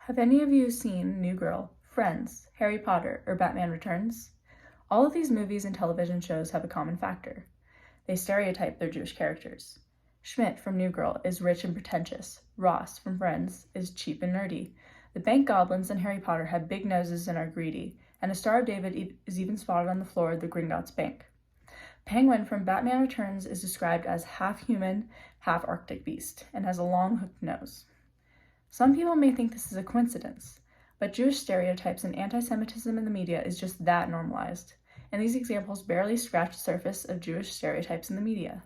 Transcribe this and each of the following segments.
Have any of you seen New Girl, Friends, Harry Potter, or Batman Returns? All of these movies and television shows have a common factor. They stereotype their Jewish characters. Schmidt from New Girl is rich and pretentious. Ross from Friends is cheap and nerdy. The bank goblins in Harry Potter have big noses and are greedy, and a Star of David is even spotted on the floor of the Gringotts Bank. Penguin from Batman Returns is described as half human, half Arctic beast, and has a long hooked nose. Some people may think this is a coincidence, but Jewish stereotypes and anti-Semitism in the media is just that normalized, and these examples barely scratch the surface of Jewish stereotypes in the media.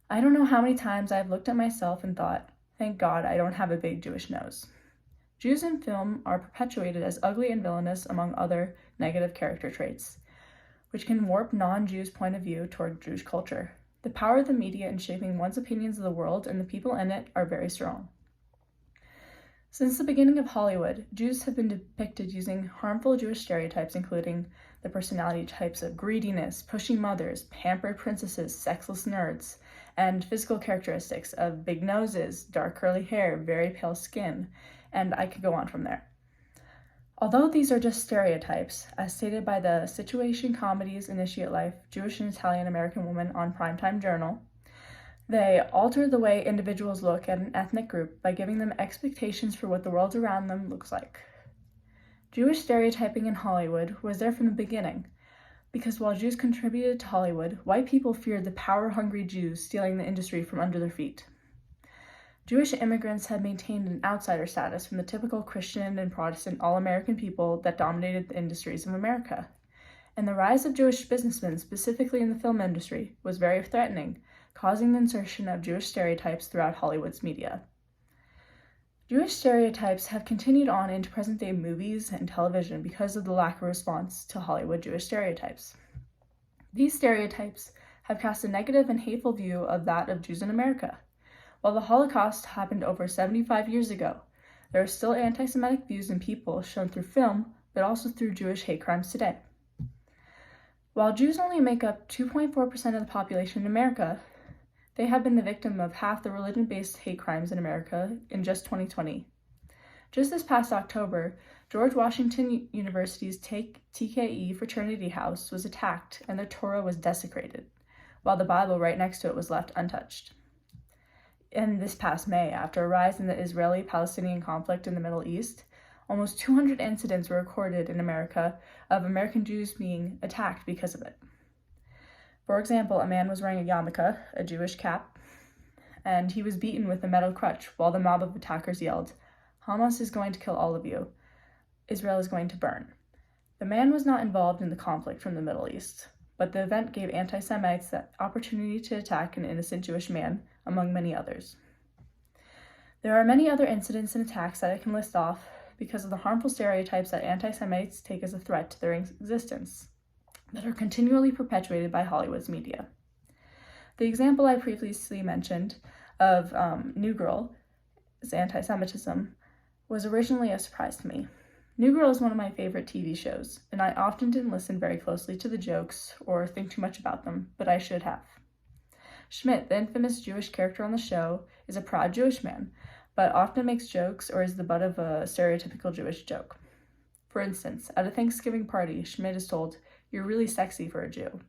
I don't know how many times I've looked at myself and thought, thank God I don't have a big Jewish nose. Jews in film are perpetuated as ugly and villainous among other negative character traits, which can warp non-Jews' point of view toward Jewish culture. The power of the media in shaping one's opinions of the world and the people in it are very strong. Since the beginning of Hollywood, Jews have been depicted using harmful Jewish stereotypes, including the personality types of greediness, pushy mothers, pampered princesses, sexless nerds, and physical characteristics of big noses, dark curly hair, very pale skin, and I could go on from there. Although these are just stereotypes, as stated by the Situation Comedies Initiate Life Jewish and Italian American Woman on Primetime Journal, they alter the way individuals look at an ethnic group by giving them expectations for what the world around them looks like. Jewish stereotyping in Hollywood was there from the beginning, because while Jews contributed to Hollywood, white people feared the power-hungry Jews stealing the industry from under their feet. Jewish immigrants had maintained an outsider status from the typical Christian and Protestant all-American people that dominated the industries of America. And the rise of Jewish businessmen, specifically in the film industry, was very threatening, causing the insertion of Jewish stereotypes throughout Hollywood's media. Jewish stereotypes have continued on into present-day movies and television because of the lack of response to Hollywood Jewish stereotypes. These stereotypes have cast a negative and hateful view of that of Jews in America. While the Holocaust happened over 75 years ago, there are still anti-Semitic views in people shown through film, but also through Jewish hate crimes today. While Jews only make up 2.4% of the population in America, they have been the victim of half the religion-based hate crimes in America in just 2020. Just this past October, George Washington University's TKE fraternity house was attacked and their Torah was desecrated, while the Bible right next to it was left untouched. And this past May, after a rise in the Israeli-Palestinian conflict in the Middle East, almost 200 incidents were recorded in America of American Jews being attacked because of it. For example, a man was wearing a yarmulke, a Jewish cap, and he was beaten with a metal crutch while the mob of attackers yelled, "Hamas is going to kill all of you. Israel is going to burn." The man was not involved in the conflict from the Middle East, but the event gave anti-Semites the opportunity to attack an innocent Jewish man, among many others. There are many other incidents and attacks that I can list off because of the harmful stereotypes that anti-Semites take as a threat to their existence, that are continually perpetuated by Hollywood's media. The example I previously mentioned of New Girl's anti-Semitism was originally a surprise to me. New Girl is one of my favorite TV shows, and I often didn't listen very closely to the jokes or think too much about them, but I should have. Schmidt, the infamous Jewish character on the show, is a proud Jewish man, but often makes jokes or is the butt of a stereotypical Jewish joke. For instance, at a Thanksgiving party, Schmidt is told, "You're really sexy for a Jew,"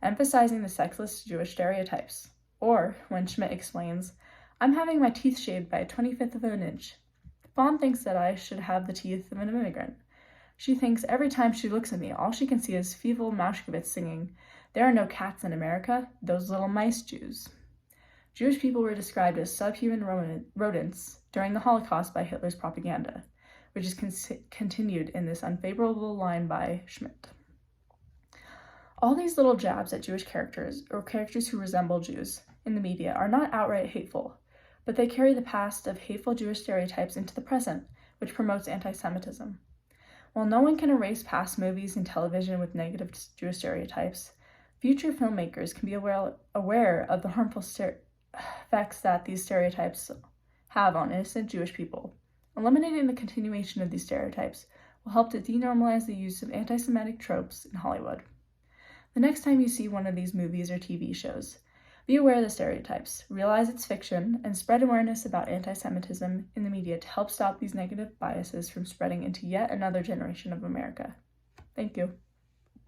emphasizing the sexless Jewish stereotypes. Or, when Schmidt explains, "I'm having my teeth shaved by a 25th of an inch. Fawn thinks that I should have the teeth of an immigrant. She thinks every time she looks at me, all she can see is Fievel Mauschwitz singing, 'There are no cats in America, those little mice Jews.'" Jewish people were described as subhuman rodents during the Holocaust by Hitler's propaganda, which is continued in this unfavorable line by Schmidt. All these little jabs at Jewish characters, or characters who resemble Jews, in the media are not outright hateful, but they carry the past of hateful Jewish stereotypes into the present, which promotes anti-Semitism. While no one can erase past movies and television with negative Jewish stereotypes, future filmmakers can be aware of the harmful effects that these stereotypes have on innocent Jewish people. Eliminating the continuation of these stereotypes will help to denormalize the use of anti-Semitic tropes in Hollywood. The next time you see one of these movies or TV shows, Be aware of the stereotypes, realize it's fiction, and spread awareness about anti-Semitism in the media to help stop these negative biases from spreading into yet another generation of America. Thank you.